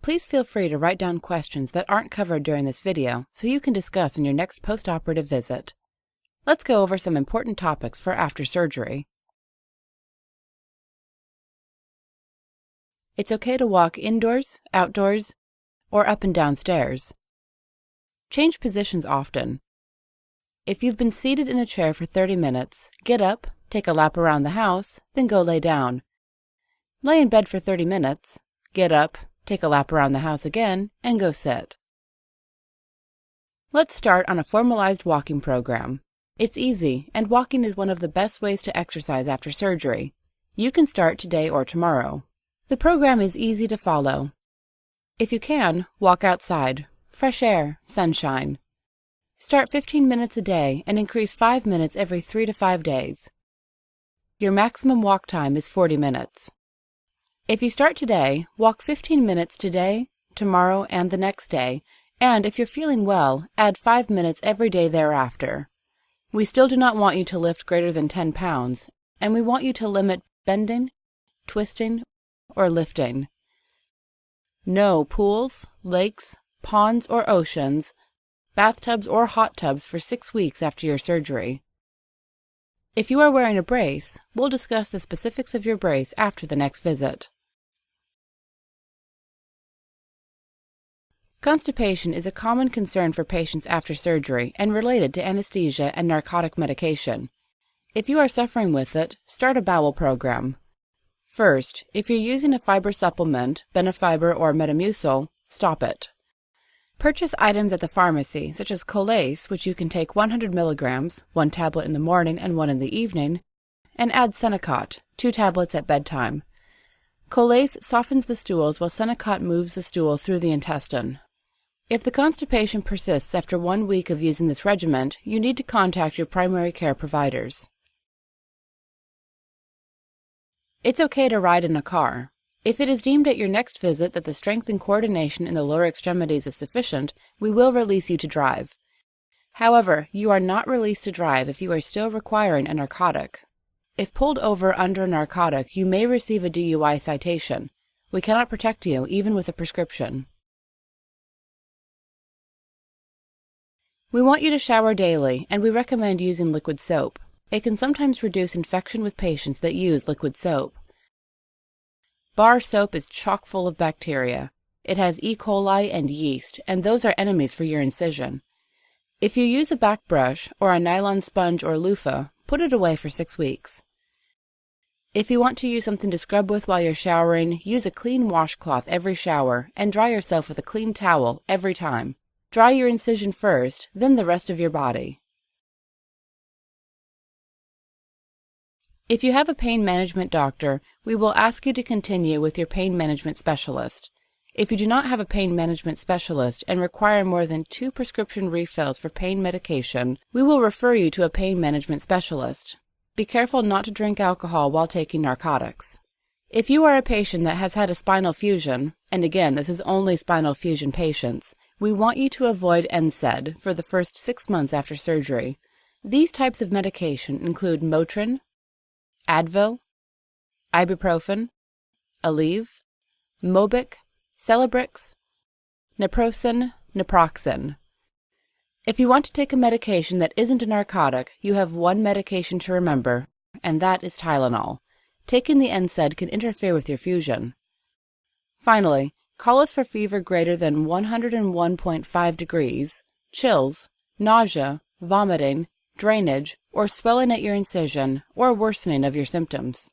Please feel free to write down questions that aren't covered during this video so you can discuss in your next post-operative visit. Let's go over some important topics for after surgery. It's okay to walk indoors, outdoors, or up and down stairs. Change positions often. If you've been seated in a chair for 30 minutes, get up, take a lap around the house, then go lay down. Lay in bed for 30 minutes, get up, take a lap around the house again, and go sit. Let's start on a formalized walking program. It's easy, and walking is one of the best ways to exercise after surgery. You can start today or tomorrow. The program is easy to follow. If you can, walk outside. Fresh air, sunshine. Start 15 minutes a day and increase 5 minutes every 3 to 5 days. Your maximum walk time is 40 minutes. If you start today, walk 15 minutes today, tomorrow, and the next day, and if you're feeling well, add 5 minutes every day thereafter. We still do not want you to lift greater than 10 pounds, and we want you to limit bending, twisting, or lifting. No pools, lakes, ponds, or oceans, bathtubs, or hot tubs for 6 weeks after your surgery. If you are wearing a brace, we'll discuss the specifics of your brace after the next visit. Constipation is a common concern for patients after surgery and related to anesthesia and narcotic medication. If you are suffering with it, start a bowel program. First, if you're using a fiber supplement, Benefiber or Metamucil, stop it. Purchase items at the pharmacy, such as Colace, which you can take 100 milligrams, 1 tablet in the morning and 1 in the evening, and add Senokot, 2 tablets at bedtime. Colace softens the stools while Senokot moves the stool through the intestine. If the constipation persists after 1 week of using this regimen, you need to contact your primary care providers. It's okay to ride in a car. If it is deemed at your next visit that the strength and coordination in the lower extremities is sufficient, we will release you to drive. However, you are not released to drive if you are still requiring a narcotic. If pulled over under a narcotic, you may receive a DUI citation. We cannot protect you even with a prescription. We want you to shower daily, and we recommend using liquid soap. It can sometimes reduce infection with patients that use liquid soap. Bar soap is chock full of bacteria. It has E. coli and yeast, and those are enemies for your incision. If you use a back brush or a nylon sponge or loofah, put it away for 6 weeks. If you want to use something to scrub with while you're showering, use a clean washcloth every shower and dry yourself with a clean towel every time. Dry your incision first, then the rest of your body. If you have a pain management doctor, we will ask you to continue with your pain management specialist. If you do not have a pain management specialist and require more than 2 prescription refills for pain medication, we will refer you to a pain management specialist. Be careful not to drink alcohol while taking narcotics. If you are a patient that has had a spinal fusion, and again this is only spinal fusion patients, we want you to avoid NSAID for the first 6 months after surgery. These types of medication include Motrin, Advil, Ibuprofen, Aleve, Mobic, Celebrex, Naproxen, Naproxen. If you want to take a medication that isn't a narcotic, you have 1 medication to remember, and that is Tylenol. Taking the NSAID can interfere with your fusion. Finally, call us for fever greater than 101.5 degrees, chills, nausea, vomiting, drainage, or swelling at your incision, or worsening of your symptoms.